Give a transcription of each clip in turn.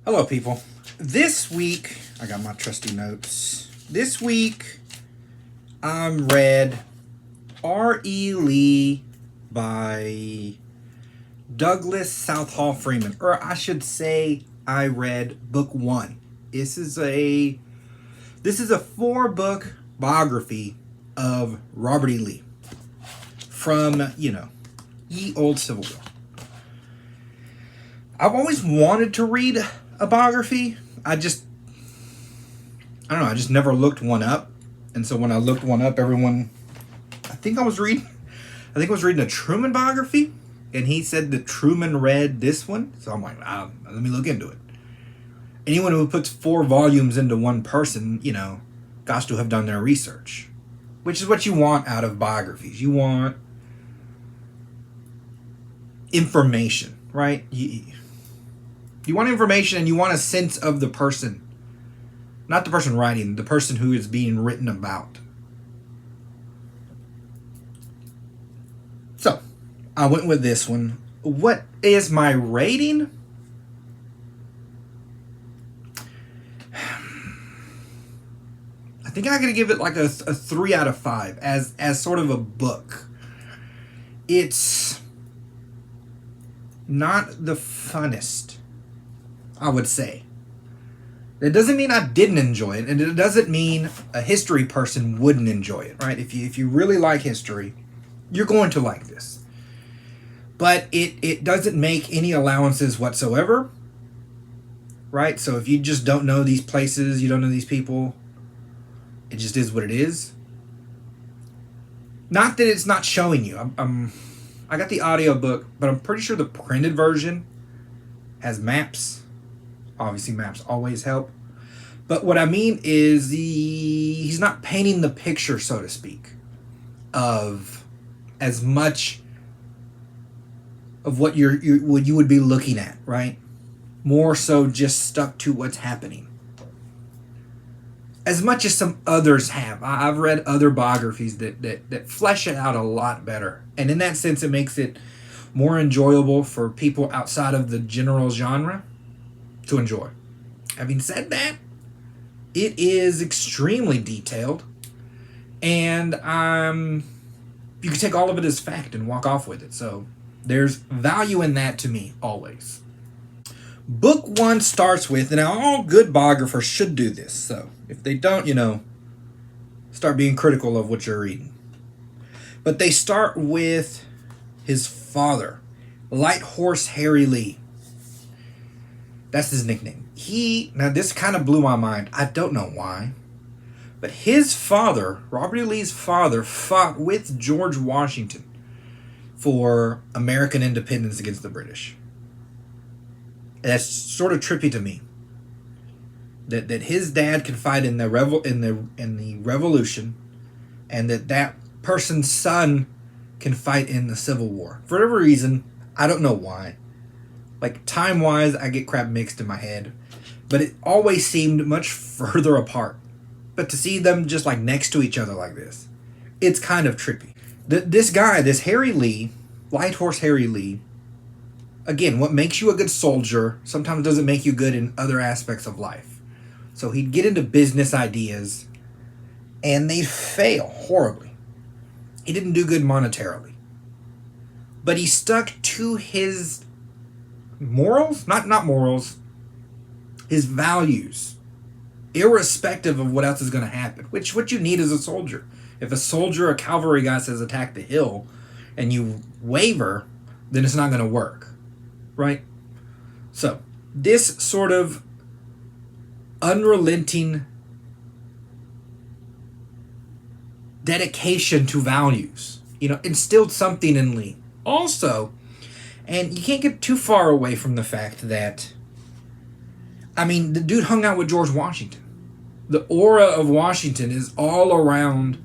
Hello, people. This week, I got my trusty notes. This week, I read R.E Lee by Douglas Southall Freeman. Or I should say, I read book one. This is a 4-book biography of Robert E. Lee from, ye old Civil War. I've always wanted to read a biography. I just never looked one up. And so when I looked one up, I think I was reading a Truman biography, and he said that Truman read this one. So I'm like, let me look into it. Anyone who puts 4 volumes into one person, got to have done their research, which is what you want out of biographies. You want information, right? You want information, and you want a sense of the person. Not the person writing, the person who is being written about. So, I went with this one. What is my rating? I think I'm going to give it like a 3 out of 5 as sort of a book. It's not the funnest, I would say. It doesn't mean I didn't enjoy it, and it doesn't mean a history person wouldn't enjoy it, right? If you really like history, you're going to like this. But it doesn't make any allowances whatsoever, right? So if you just don't know these places, you don't know these people, it just is what it is. Not that it's not showing you. I got the audiobook, but I'm pretty sure the printed version has maps. Obviously, maps always help. But what I mean is he's not painting the picture, so to speak, of as much of what you would be looking at, right? More so just stuck to what's happening. As much as some others have. I've read other biographies that flesh it out a lot better. And in that sense, it makes it more enjoyable for people outside of the general genre to enjoy. Having said that, it is extremely detailed, and you can take all of it as fact and walk off with it. So there's value in that to me, always. Book 1 starts with, and now all good biographers should do this, so if they don't, start being critical of what you're reading. But they start with his father, Light Horse R.E Lee. That's his nickname. Now this kind of blew my mind. I don't know why. But his father, Robert E. Lee's father, fought with George Washington for American independence against the British. And that's sort of trippy to me. That his dad could fight in the Revolution, and that person's son can fight in the Civil War. For whatever reason, I don't know why. Like, time-wise, I get crap mixed in my head. But it always seemed much further apart. But to see them just, like, next to each other like this, it's kind of trippy. This guy, this R.E Lee, Light Horse R.E Lee, again, what makes you a good soldier sometimes doesn't make you good in other aspects of life. So he'd get into business ideas, and they'd fail horribly. He didn't do good monetarily. But he stuck to his morals, not morals, his values, irrespective of what else is going to happen, which what you need is a soldier. If a cavalry guy says attack the hill, and you waver, then it's not going to work, right? So this sort of unrelenting dedication to values, instilled something in Lee. Also, and you can't get too far away from the fact that, the dude hung out with George Washington. The aura of Washington is all around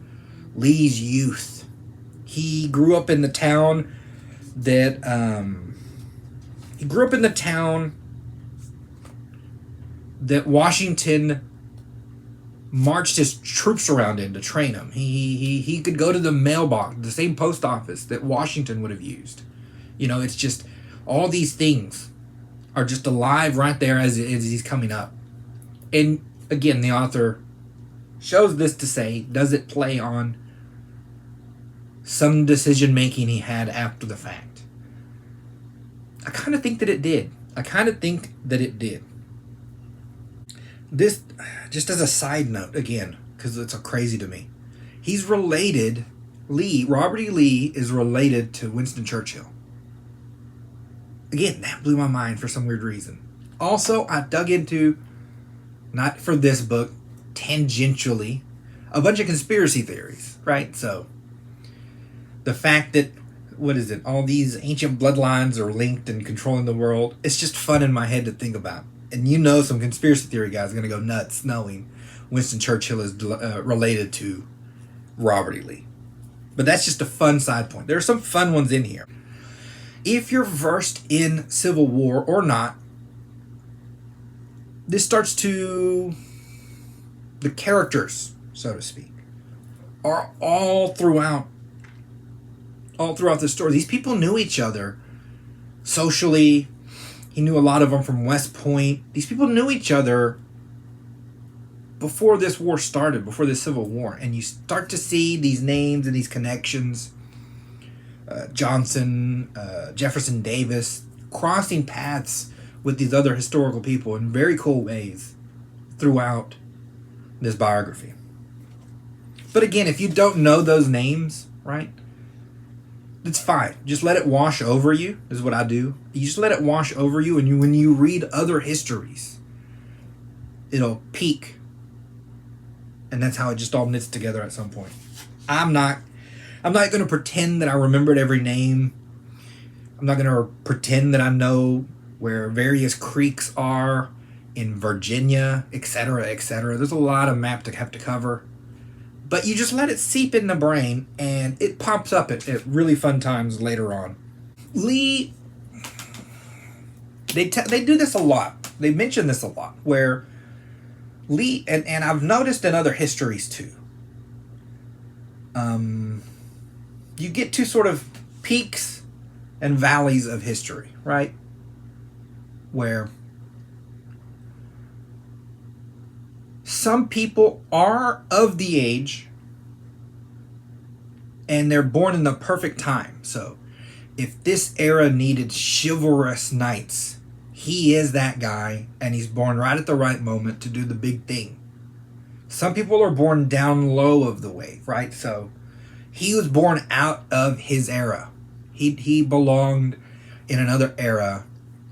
Lee's youth. He grew up in the town that, Washington marched his troops around in to train him. He could go to the mailbox, the same post office that Washington would have used. It's just all these things are just alive right there as he's coming up. And again, the author shows this to say, does it play on some decision making he had after the fact? I kind of think that it did. This, just as a side note, again, because it's so crazy to me, he's related, Robert E. Lee is related to Winston Churchill. Again, that blew my mind for some weird reason. Also, I dug into, not for this book, tangentially, a bunch of conspiracy theories, right? So, the fact that, all these ancient bloodlines are linked and controlling the world, it's just fun in my head to think about. And some conspiracy theory guys are going to go nuts knowing Winston Churchill is related to Robert E. Lee. But that's just a fun side point. There are some fun ones in here. If you're versed in Civil War or not, this starts to... the characters, so to speak, are all throughout the story. These people knew each other socially. He knew a lot of them from West Point. These people knew each other before this war started, before this Civil War. And you start to see these names and these connections. Johnson, Jefferson Davis, crossing paths with these other historical people in very cool ways throughout this biography. But again, if you don't know those names, right, it's fine. Just let it wash over you, is what I do. You just let it wash over you, and when you read other histories, it'll peak. And that's how it just all knits together at some point. I'm not going to pretend that I remembered every name. I'm not going to pretend that I know where various creeks are in Virginia, etc., etc. There's a lot of map to have to cover. But you just let it seep in the brain, and it pops up at really fun times later on. Lee, they do this a lot. They mention this a lot, where Lee, and I've noticed in other histories too, you get to sort of peaks and valleys of history, right? Where some people are of the age and they're born in the perfect time. So if this era needed chivalrous knights, he is that guy, and he's born right at the right moment to do the big thing. Some people are born down low of the wave, right? So he was born out of his era. He belonged in another era,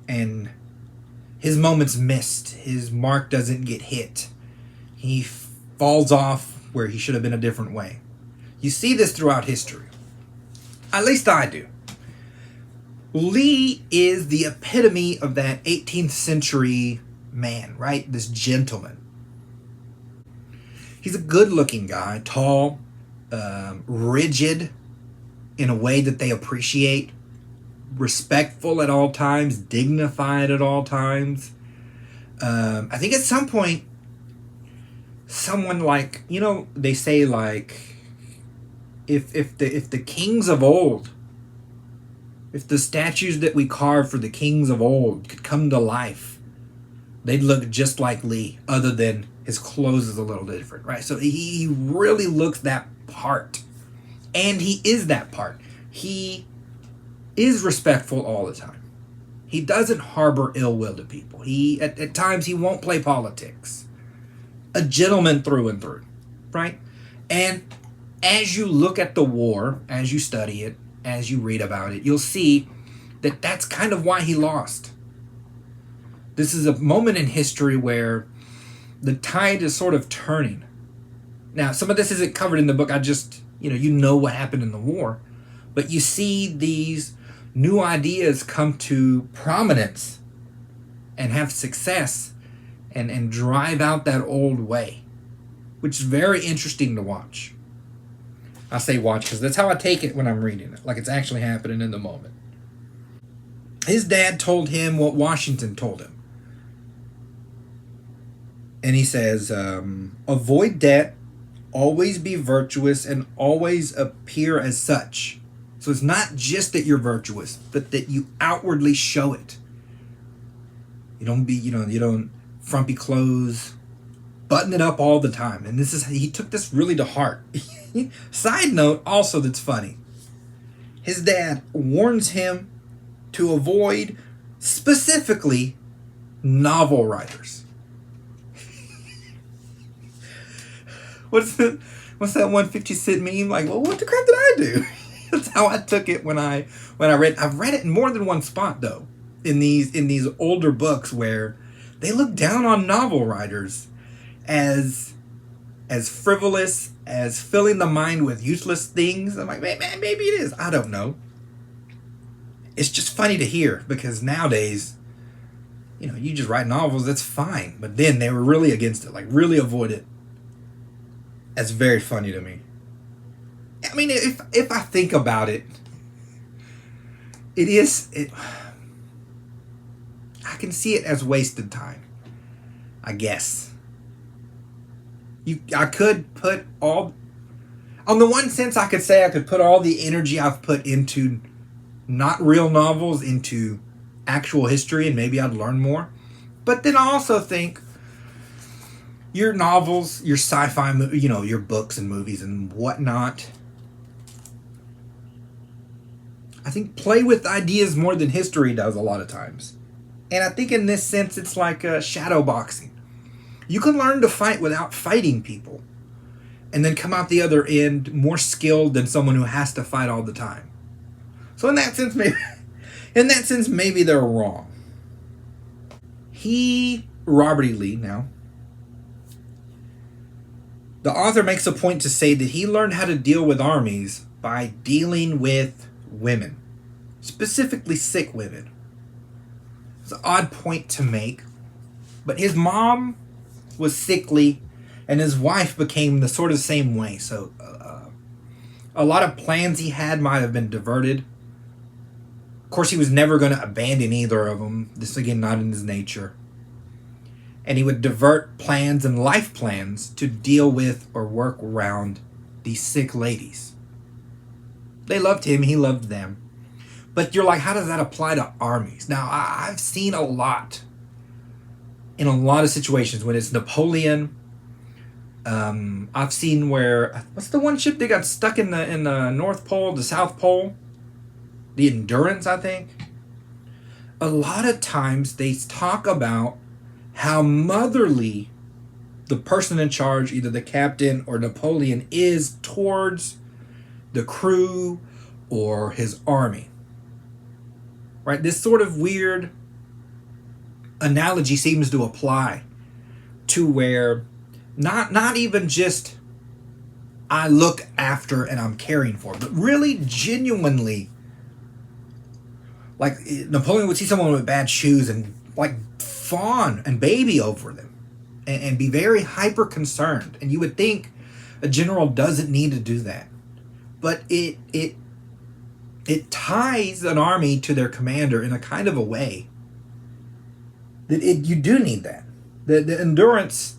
and his moment's missed. His mark doesn't get hit. He falls off where he should have been a different way. You see this throughout history. At least I do. Lee is the epitome of that 18th century man, right? This gentleman. He's a good-looking guy, tall, rigid in a way that they appreciate, respectful at all times, dignified at all times. I think at some point, someone like, they say like, if the kings of old, if the statues that we carve for the kings of old could come to life, they'd look just like Lee, other than his clothes is a little different, right? So he really looks that part. And he is that part. He is respectful all the time. He doesn't harbor ill will to people. At times he won't play politics. A gentleman through and through, right? And as you look at the war, as you study it, as you read about it, you'll see that that's kind of why he lost. This is a moment in history where the tide is sort of turning. Now, some of this isn't covered in the book. I just, you know what happened in the war. But you see these new ideas come to prominence and have success and drive out that old way, which is very interesting to watch. I say watch because that's how I take it when I'm reading it, like it's actually happening in the moment. His dad told him what Washington told him. And he says, avoid debt, always be virtuous, and always appear as such. So it's not just that you're virtuous, but that you outwardly show it. You don't frumpy clothes, button it up all the time. And he took this really to heart. Side note, also that's funny. His dad warns him to avoid specifically novel writers. What's that one 50 Cent meme? Like, well, what the crap did I do? That's how I took it when I read. I've read it in more than one spot though. In these older books where they look down on novel writers as frivolous, as filling the mind with useless things. I'm like, man, maybe it is. I don't know. It's just funny to hear because nowadays, you just write novels, that's fine. But then they were really against it, like really avoid it. That's very funny to me. I mean, if I think about it, I can see it as wasted time, I guess. I could put all, on the one sense, I could say I could put all the energy I've put into not real novels into actual history and maybe I'd learn more. But then I also think your novels, your sci-fi, your books and movies and whatnot, I think play with ideas more than history does a lot of times. And I think in this sense, it's like shadow boxing. You can learn to fight without fighting people and then come out the other end more skilled than someone who has to fight all the time. So in that sense, maybe they're wrong. Robert E. Lee now, the author makes a point to say that he learned how to deal with armies by dealing with women, specifically sick women. It's an odd point to make, but his mom was sickly and his wife became the sort of same way. So a lot of plans he had might have been diverted. Of course, he was never going to abandon either of them. This, again, not in his nature. And he would divert plans and life plans to deal with or work around these sick ladies. They loved him. He loved them. But you're like, how does that apply to armies? Now, I've seen a lot in a lot of situations when it's Napoleon. I've seen where, what's the one ship that got stuck in the North Pole, the South Pole? The Endurance, I think. A lot of times they talk about how motherly the person in charge, either the captain or Napoleon, is towards the crew or his army. Right? This sort of weird analogy seems to apply to where not even just I look after and I'm caring for, but really genuinely, like Napoleon would see someone with bad shoes and like fawn and baby over them and be very hyper concerned. And you would think a general doesn't need to do that. But it ties an army to their commander in a kind of a way that you do need that. The Endurance,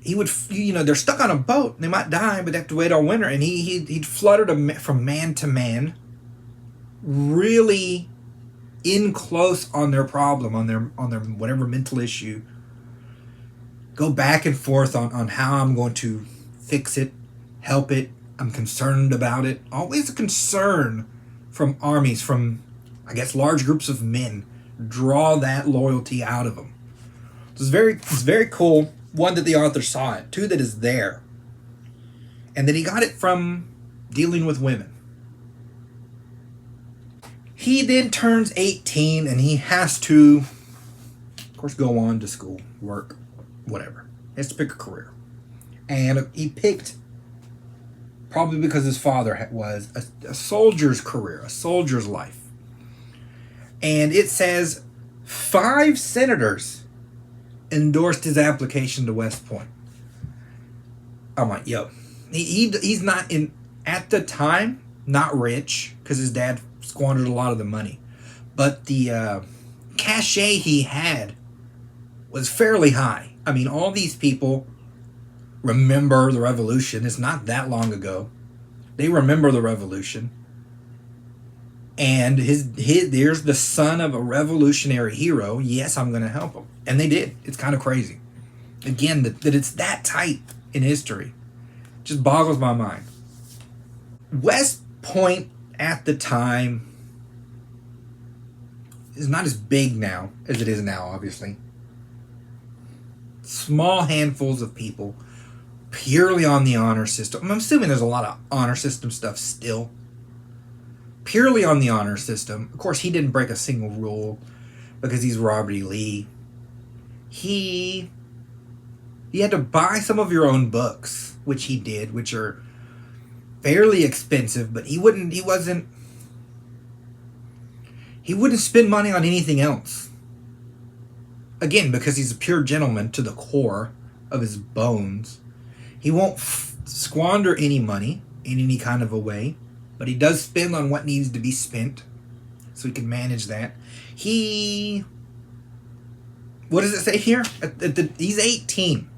he would, they're stuck on a boat. They might die, but they have to wait all winter. And he'd flutter from man to man, really in close on their problem, on their whatever mental issue. Go back and forth on how I'm going to fix it, help it. I'm concerned about it. Always a concern from armies, from, I guess, large groups of men. Draw that loyalty out of them. It's very cool. One, that the author saw it. Two, that is there. And that he got it from dealing with women. He then turns 18 and he has to, of course, go on to school, work, whatever. He has to pick a career. And he picked, probably because his father was, a soldier's career, a soldier's life. And it says 5 senators endorsed his application to West Point. I'm like, yo, he's not at the time, not rich, because his dad squandered a lot of the money. But the cachet he had was fairly high. I mean, all these people remember the revolution. It's not that long ago. They remember the revolution. And his there's the son of a revolutionary hero. Yes, I'm going to help him. And they did. It's kind of crazy. Again, that it's that tight in history just boggles my mind. West Point at the time is not as big now as it is now, obviously. Small handfuls of people, purely on the honor system. I'm assuming there's a lot of honor system stuff still. Purely on the honor system. Of course, he didn't break a single rule because he's R.E Lee. He had to buy some of your own books, which he did, which are fairly expensive, but he wouldn't spend money on anything else. Again, because he's a pure gentleman to the core of his bones. He won't squander any money in any kind of a way, but he does spend on what needs to be spent, so he can manage that. What does it say here? He's 18.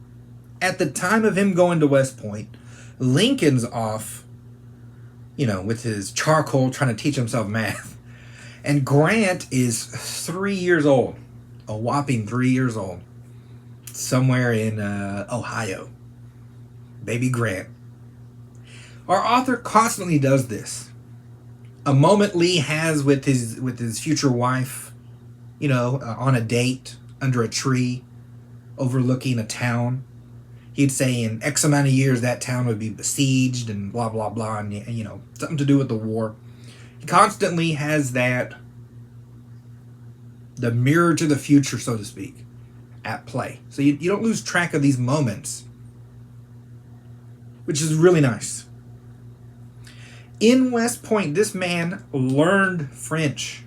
At the time of him going to West Point, Lincoln's off, with his charcoal trying to teach himself math. And Grant is 3 years old. A whopping 3 years old. Somewhere in Ohio. Baby Grant. Our author constantly does this. A moment Lee has with his future wife, on a date under a tree overlooking a town. He'd say in X amount of years that town would be besieged and blah, blah, blah, and something to do with the war. He constantly has the mirror to the future, so to speak, at play. So you don't lose track of these moments, which is really nice. In West Point, this man learned French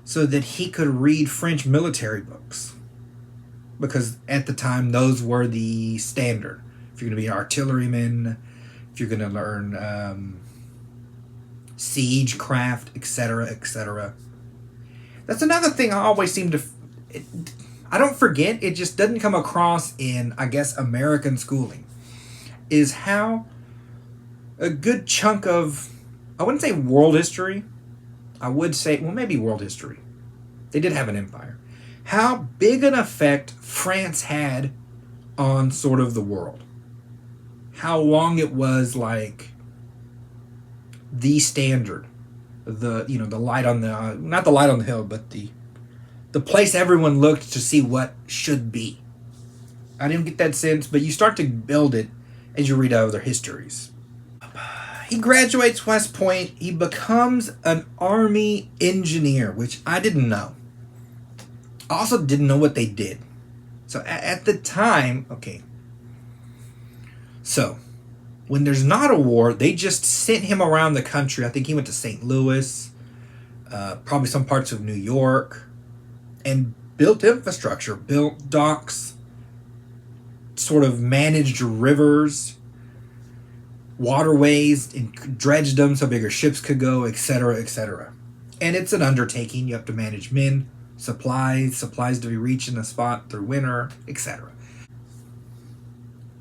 so that he could read French military books. Because at the time, those were the standard. If you're going to be an artilleryman, if you're going to learn siege craft, etc., etc. That's another thing I always seem to... I don't forget, it just doesn't come across in, I guess, American schooling. Is how a good chunk of... I wouldn't say world history. I would say, well, maybe world history. They did have an empire. How big an effect France had on sort of the world. How long it was like the standard, the light on the not the light on the hill, but the place everyone looked to see what should be. I didn't get that sense, but you start to build it as you read other histories. He graduates West Point. He becomes an Army engineer, which I didn't know. I also didn't know what they did. So at the time, okay. So when there's not a war, they just sent him around the country. I think he went to St. Louis, probably some parts of New York, and built infrastructure, built docks, sort of managed rivers, waterways, and dredged them so bigger ships could go, etc., etc. And it's an undertaking. You have to manage men, supplies to be reached in a spot through winter, etc.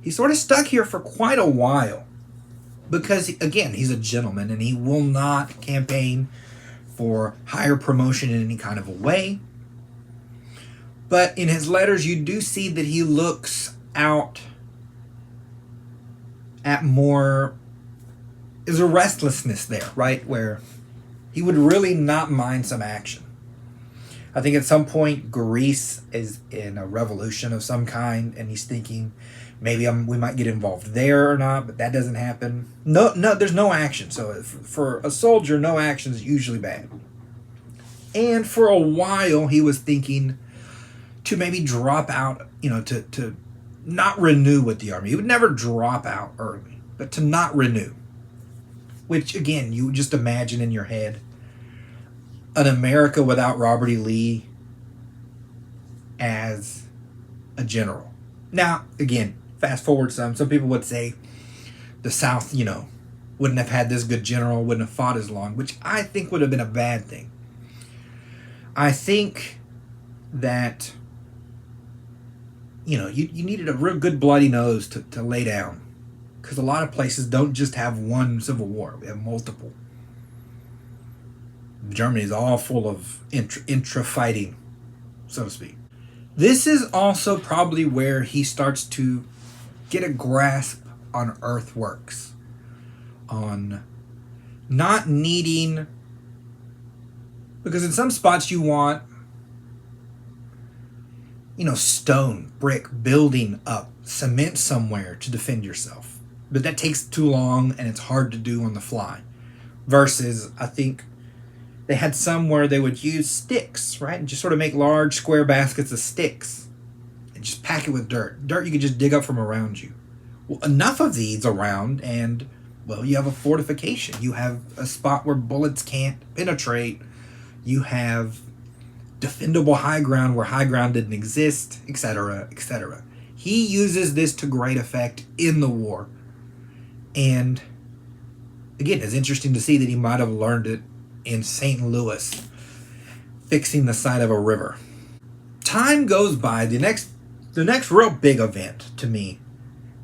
He's sort of stuck here for quite a while because, again, he's a gentleman and he will not campaign for higher promotion in any kind of a way. But in his letters, you do see that he looks out at more... There's a restlessness there, right? Where he would really not mind some action. I think at some point Greece is in a revolution of some kind, and he's thinking maybe we might get involved there or not, but that doesn't happen. No, there's no action. So for a soldier, no action is usually bad. And for a while, he was thinking to maybe drop out, to not renew with the Army. He would never drop out early, but to not renew. Which, again, you just imagine in your head an America without R.E Lee as a general. Now, again, fast forward some people would say the South, wouldn't have had this good general, wouldn't have fought as long, which I think would have been a bad thing. I think that, you needed a real good bloody nose to lay down. Because a lot of places don't just have one civil war. We have multiple. Germany is all full of intra fighting, so to speak. This is also probably where he starts to get a grasp on earthworks, on not needing, because in some spots you want, stone, brick, building up, cement somewhere to defend yourself. But that takes too long and it's hard to do on the fly. Versus, I think they had some where they would use sticks, right? And just sort of make large square baskets of sticks and just pack it with dirt. Dirt you could just dig up from around you. Well, enough of these around and, well, you have a fortification. You have a spot where bullets can't penetrate. You have defendable high ground where high ground didn't exist, etc., etc. He uses this to great effect in the war. And again, it's interesting to see that he might have learned it in St. Louis, fixing the side of a river. Time goes by. The next real big event to me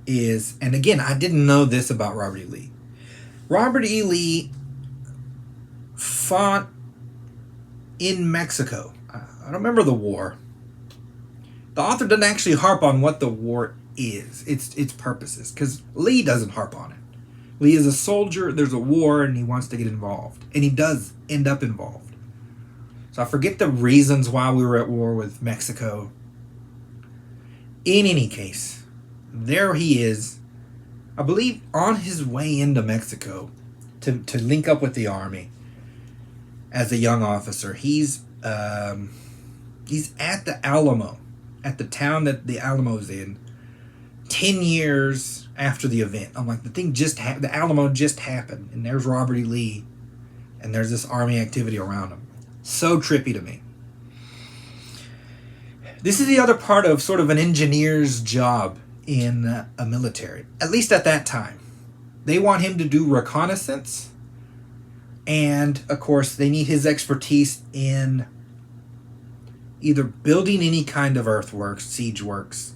is, and again, I didn't know this about Robert E. Lee. Robert E. Lee fought in Mexico. I don't remember the war. The author doesn't actually harp on what the war is, its purposes, because Lee doesn't harp on it. Lee is a soldier, there's a war, and he wants to get involved. And he does end up involved. So I forget the reasons why we were at war with Mexico. In any case, there he is, I believe, on his way into Mexico to link up with the army as a young officer. He's at the Alamo, at the town that the Alamo's in, 10 years after the event. I'm like, the Alamo just happened, and there's Robert E. Lee, and there's this army activity around him. So trippy to me. This is the other part of sort of an engineer's job in a military, at least at that time. They want him to do reconnaissance, and of course they need his expertise in either building any kind of earthworks, siege works,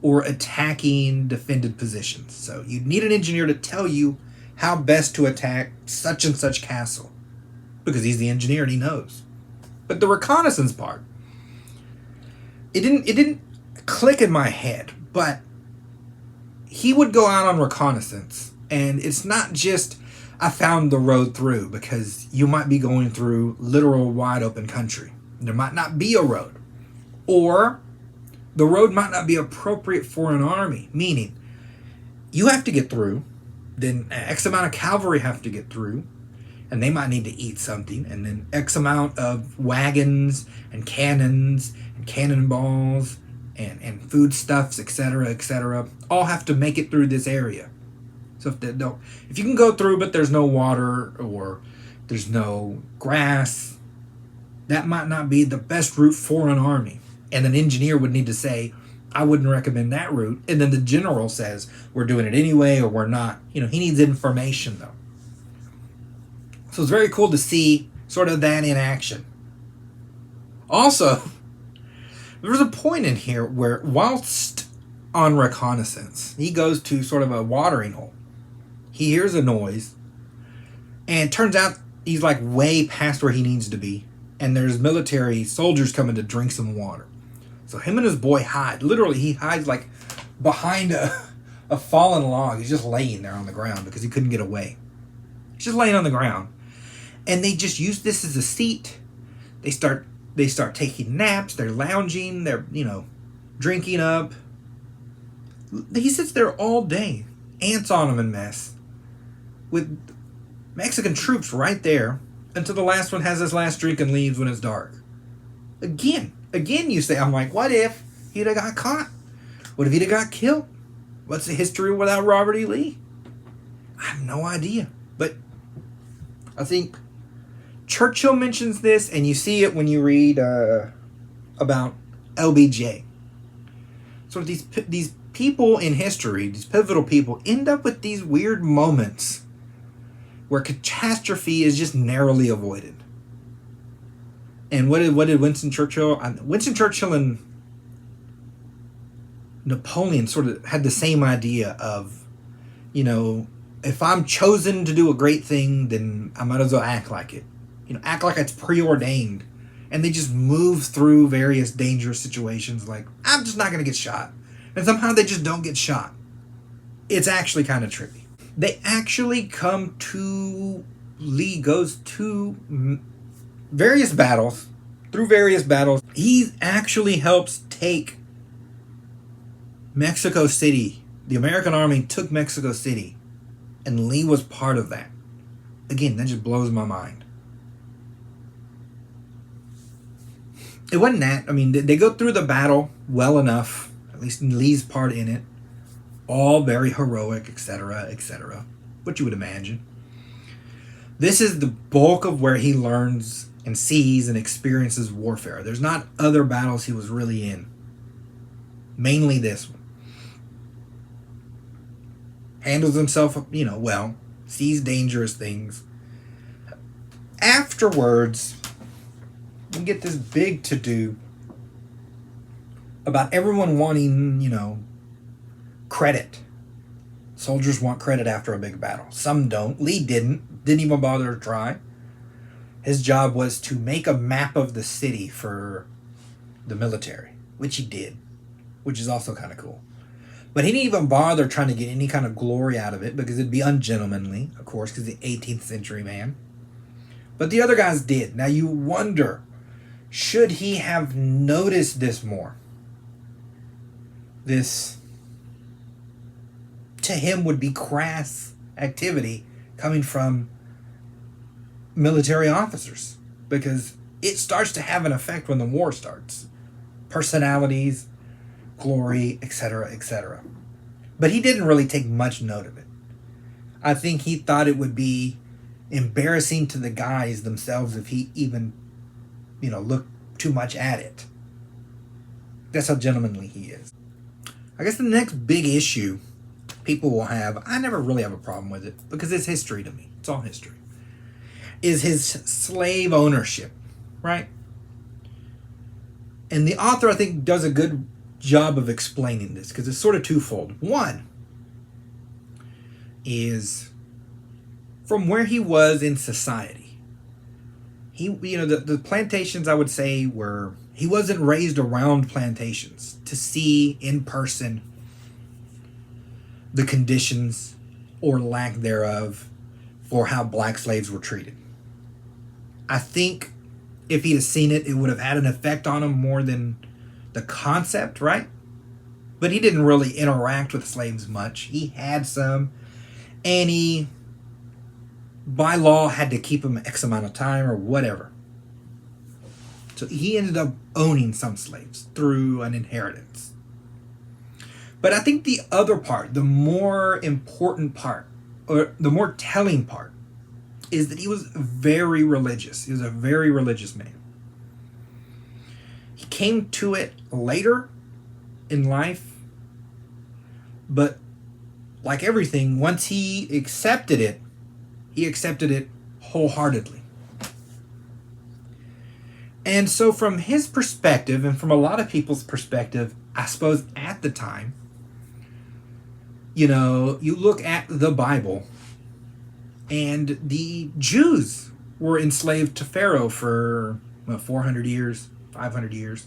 or attacking defended positions. So you need an engineer to tell you how best to attack such and such castle, because he's the engineer and he knows. But the reconnaissance part, it didn't click in my head, but he would go out on reconnaissance, and it's not just I found the road through, because you might be going through literal wide open country. There might not be a road, or the road might not be appropriate for an army, meaning you have to get through, then X amount of cavalry have to get through, and they might need to eat something, and then X amount of wagons and cannons and cannonballs and foodstuffs, etc., all have to make it through this area. So if you can go through but there's no water or there's no grass, that might not be the best route for an army. And an engineer would need to say, I wouldn't recommend that route. And then the general says, we're doing it anyway or we're not. He needs information, though. So it's very cool to see sort of that in action. Also, there's a point in here where whilst on reconnaissance, he goes to sort of a watering hole. He hears a noise, and it turns out he's like way past where he needs to be. And there's military soldiers coming to drink some water. So him and his boy hide. Literally, he hides like behind a fallen log. He's just laying there on the ground because he couldn't get away. He's just laying on the ground. And they just use this as a seat. They start taking naps. They're lounging. They're, drinking up. He sits there all day. Ants on him and mess. With Mexican troops right there. Until the last one has his last drink and leaves when it's dark. Again you say, I'm like, what if he'd have got caught? What if he'd have got killed? What's the history without Robert E. Lee? I have no idea. But I think Churchill mentions this, and you see it when you read about LBJ. So these people in history, these pivotal people, end up with these weird moments where catastrophe is just narrowly avoided. And what did Winston Churchill? Winston Churchill and Napoleon sort of had the same idea of, if I'm chosen to do a great thing, then I might as well act like it. act like it's preordained, and they just move through various dangerous situations like, I'm just not going to get shot. And somehow they just don't get shot. It's actually kind of trippy. They actually come to, Lee goes to various battles, through various battles. He actually helps take Mexico City. The American army took Mexico City, and Lee was part of that. Again, that just blows my mind. It wasn't that. I mean, they go through the battle well enough, at least Lee's part in it. All very heroic, etc., etc. What you would imagine. This is the bulk of where he learns and sees and experiences warfare. There's not other battles he was really in. Mainly this one. Handles himself, well. Sees dangerous things. Afterwards, we get this big to-do about everyone wanting, credit. Soldiers want credit after a big battle. Some don't. Lee didn't even bother to try. His job was to make a map of the city for the military, which he did, which is also kind of cool. But he didn't even bother trying to get any kind of glory out of it because it'd be ungentlemanly, of course, because the 18th century man. But the other guys did. Now you wonder, should he have noticed this more? This, to him, would be crass activity coming from military officers, because it starts to have an effect when the war starts. Personalities, glory, etc., etc. But he didn't really take much note of it. I think he thought it would be embarrassing to the guys themselves if he even, looked too much at it. That's how gentlemanly he is. I guess the next big issue people will have, I never really have a problem with it because it's history to me. It's all history. Is his slave ownership, right? And the author, I think, does a good job of explaining this because it's sort of twofold. One is from where he was in society. The plantations, I would say, he wasn't raised around plantations to see in person the conditions or lack thereof for how black slaves were treated. I think if he'd have seen it, it would have had an effect on him more than the concept, right? But he didn't really interact with slaves much. He had some, and he, by law, had to keep them X amount of time or whatever. So he ended up owning some slaves through an inheritance. But I think the other part, the more important part, or the more telling part, is that he was very religious. He was a very religious man. He came to it later in life, but like everything, once he accepted it wholeheartedly. And so from his perspective, and from a lot of people's perspective, I suppose at the time, you look at the Bible, and the Jews were enslaved to Pharaoh for 400 years, 500 years.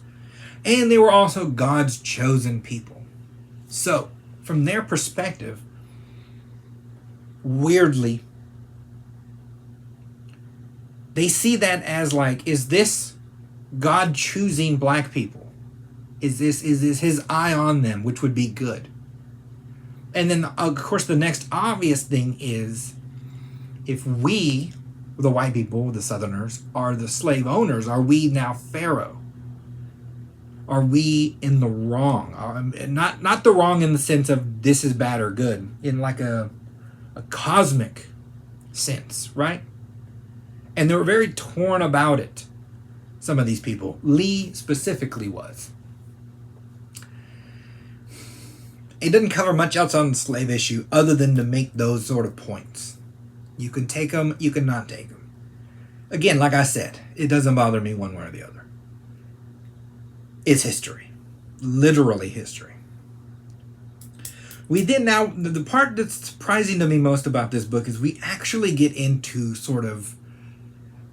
And they were also God's chosen people. So, from their perspective, weirdly, they see that as like, is this God choosing black people? Is this his eye on them, which would be good? And then, of course, the next obvious thing is, if we, the white people, the Southerners, are the slave owners, are we now Pharaoh? Are we in the wrong? Not the wrong in the sense of this is bad or good, in like a cosmic sense, right? And they were very torn about it, some of these people. Lee specifically was. It doesn't cover much else on the slave issue other than to make those sort of points. You can take them, you can not take them. Again, like I said, it doesn't bother me one way or the other. It's history. Literally history. We then now, the part that's surprising to me most about this book is we actually get into sort of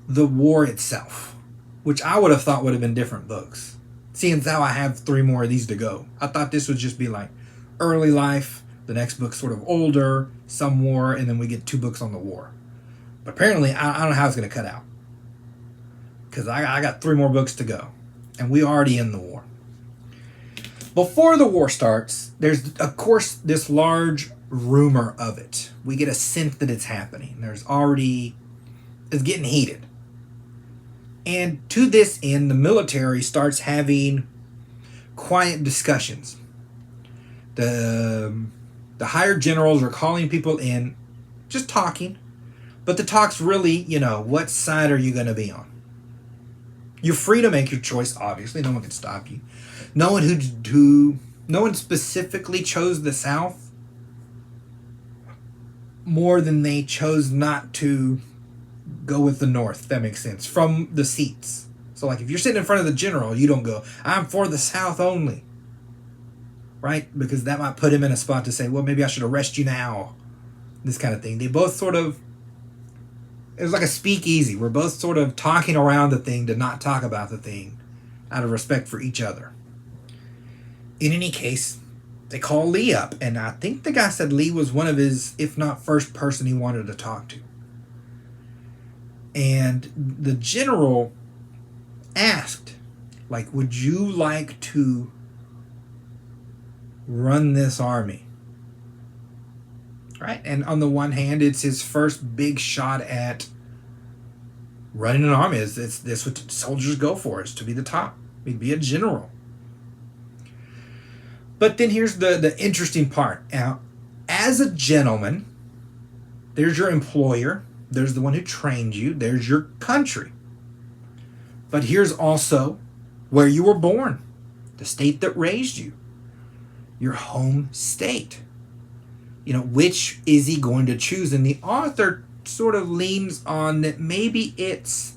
the war itself, which I would have thought would have been different books. Seeing as how I have 3 more of these to go, I thought this would just be like early life, the next book sort of older, some war, and then we get 2 books on the war. But apparently, I don't know how it's going to cut out. Because I got 3 more books to go. And we already in the war. Before the war starts, there's, of course, this large rumor of it. We get a sense that it's happening. It's getting heated. And to this end, the military starts having quiet discussions. The higher generals are calling people in, just talking. But the talk's really, what side are you going to be on? You're free to make your choice, obviously. No one can stop you. No one specifically chose the South more than they chose not to go with the North, if that makes sense, from the seats. So, like, if you're sitting in front of the general, you don't go, I'm for the South only. Right? Because that might put him in a spot to say, well, maybe I should arrest you now. This kind of thing. They both sort of, it was like a speakeasy. We're both sort of talking around the thing to not talk about the thing out of respect for each other. In any case, they call Lee up, and I think the guy said Lee was one of his, if not first person he wanted to talk to. And the general asked, like, would you like to run this army? Right? And on the one hand, it's his first big shot at running an army. This what soldiers go for, is to be the top. Be a general. But then here's the interesting part. Now, as a gentleman, there's your employer. There's the one who trained you. There's your country. But here's also where you were born. The state that raised you. Your home state. Which is he going to choose? And the author sort of leans on that maybe it's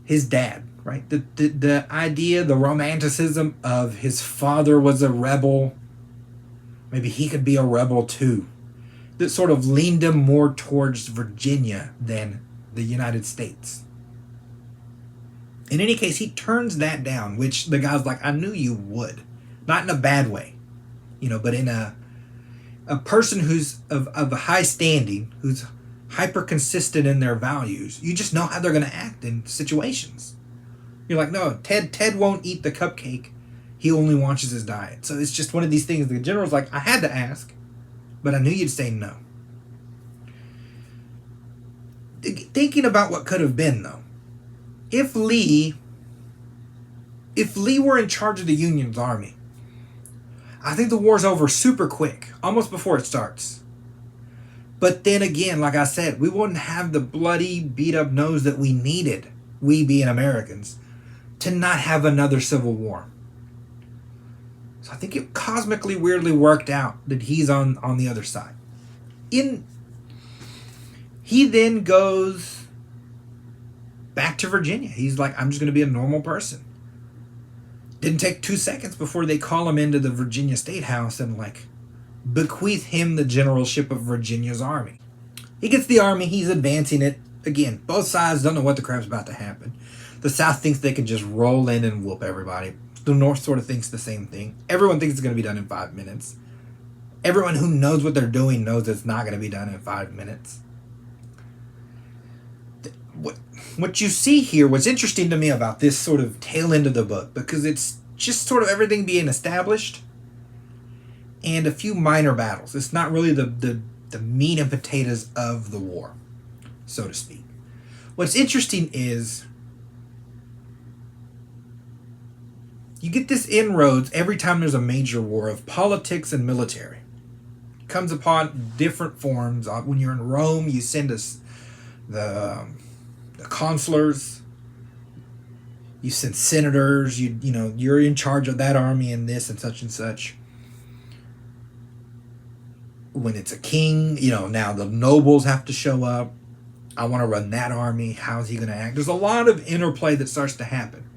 his dad, right? The idea, the romanticism of his father was a rebel. Maybe he could be a rebel too. That sort of leaned him more towards Virginia than the United States. In any case, he turns that down, which the guy's like, I knew you would. Not in a bad way, but in a person who's of a high standing, who's hyper consistent in their values. You just know how they're going to act in situations. You're like, no, Ted won't eat the cupcake. He only watches his diet. So it's just one of these things. The general's like, I had to ask, but I knew you'd say no. Thinking about what could have been, though. If Lee were in charge of the Union's army, I think the war's over super quick, almost before it starts. But then again, like I said, we wouldn't have the bloody, beat-up nose that we needed, we being Americans, to not have another civil war. So I think it cosmically, weirdly worked out that he's on the other side. He then goes back to Virginia. He's like, I'm just going to be a normal person. Didn't take 2 seconds before they call him into the Virginia State House and bequeath him the generalship of Virginia's army. He gets the army. He's advancing it. Again, both sides don't know what the crap's about to happen. The South thinks they can just roll in and whoop everybody. The North sort of thinks the same thing. Everyone thinks it's going to be done in 5 minutes. Everyone who knows what they're doing knows it's not going to be done in 5 minutes. What you see here, what's interesting to me about this sort of tail end of the book, because it's just sort of everything being established and a few minor battles. It's not really the meat and potatoes of the war, so to speak. What's interesting is you get this inroads every time there's a major war of politics and military. It comes upon different forms. When you're in Rome, you send us the consulars, you send senators, you're in charge of that army and this and such. When it's a king, now the nobles have to show up. I want to run that army. How's he going to act? There's a lot of interplay that starts to happen.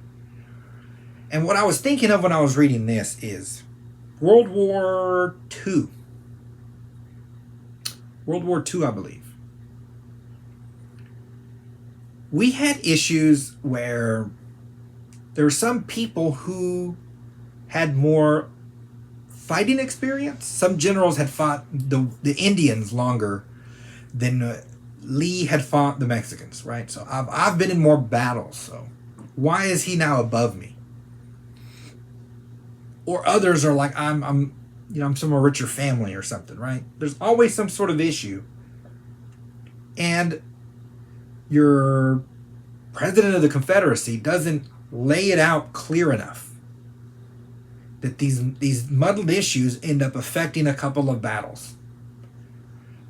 And what I was thinking of when I was reading this is World War II. World War II, I believe. we had issues where there were some people who had more fighting experience. Some generals had fought the Indians longer than Lee had fought the Mexicans, right? So I've been in more battles. So why is he now above me? Or others are like I'm from a richer family or something, right? There's always some sort of issue, and your president of the Confederacy doesn't lay it out clear enough that these muddled issues end up affecting a couple of battles.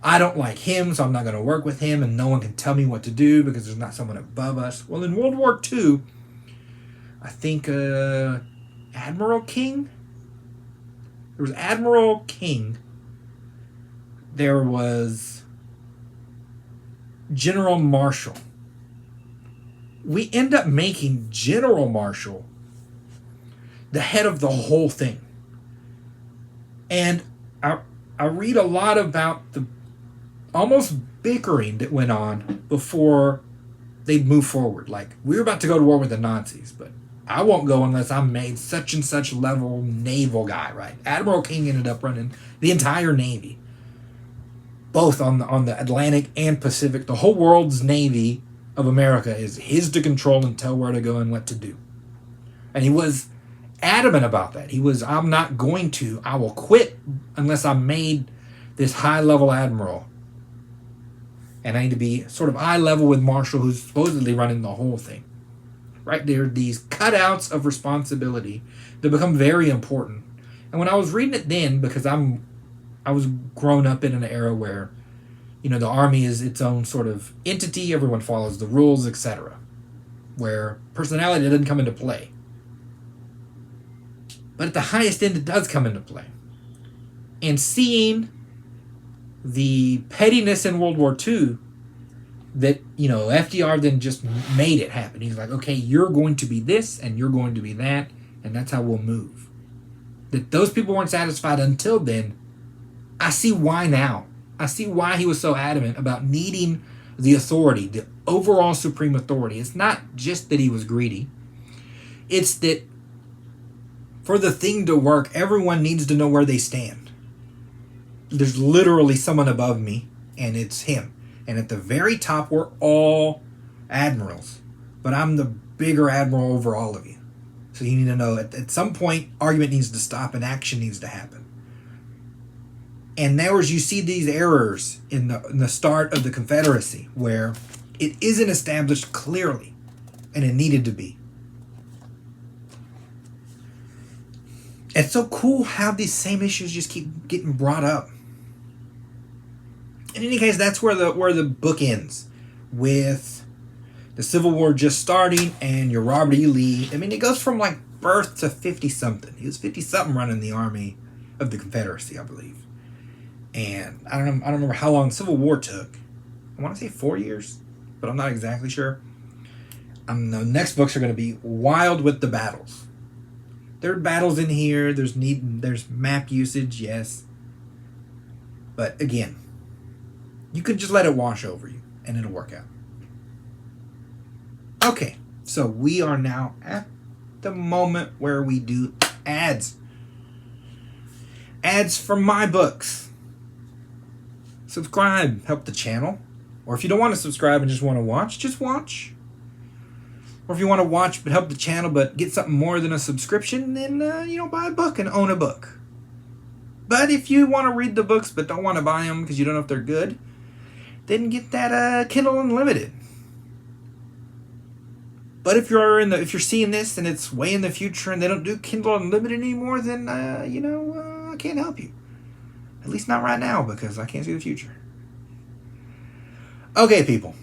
I don't like him, so I'm not going to work with him, and no one can tell me what to do because there's not someone above us. Well, in World War II, I think Admiral King. There was Admiral King. There was General Marshall. We end up making General Marshall the head of the whole thing. And I read a lot about the almost bickering that went on before they'd move forward. Like, we were about to go to war with the Nazis, but I won't go unless I'm made such and such level naval guy, right? Admiral King ended up running the entire Navy, both on the Atlantic and Pacific. The whole world's Navy of America is his to control and tell where to go and what to do. And he was adamant about that. He was, I will quit unless I'm made this high-level admiral. And I need to be sort of eye level with Marshall, who's supposedly running the whole thing. Right there, these cutouts of responsibility that become very important. And when I was reading it then, because I was grown up in an era where, the Army is its own sort of entity, everyone follows the rules, etc., where personality doesn't come into play. But at the highest end, it does come into play. And seeing the pettiness in World War II that, FDR then just made it happen. He's like, okay, you're going to be this and you're going to be that, and that's how we'll move. That those people weren't satisfied until then. I see why now. I see why he was so adamant about needing the authority, the overall supreme authority. It's not just that he was greedy. It's that for the thing to work, everyone needs to know where they stand. There's literally someone above me, and it's him. And at the very top, we're all admirals. But I'm the bigger admiral over all of you. So you need to know at some point, argument needs to stop and action needs to happen. And now as you see these errors in the start of the Confederacy, where it isn't established clearly, and it needed to be. It's so cool how these same issues just keep getting brought up. In any case, that's where the book ends, with the Civil War just starting and your Robert E. Lee. I mean, it goes from like birth to 50-something. He was 50-something running the Army of the Confederacy, I believe. And I don't remember how long the Civil War took. I want to say 4 years, but I'm not exactly sure. The next books are going to be wild with the battles. There are battles in here. There's map usage, yes. But again, you can just let it wash over you, and it'll work out. Okay, so we are now at the moment where we do ads. Ads from my books. Subscribe, help the channel. Or if you don't want to subscribe and just want to watch, just watch. Or if you want to watch but help the channel but get something more than a subscription, then, buy a book and own a book. But if you want to read the books but don't want to buy them because you don't know if they're good, then get that Kindle Unlimited. But if you're seeing this and it's way in the future and they don't do Kindle Unlimited anymore, then I can't help you. At least not right now, because I can't see the future. Okay, people.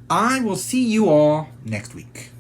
I will see you all next week.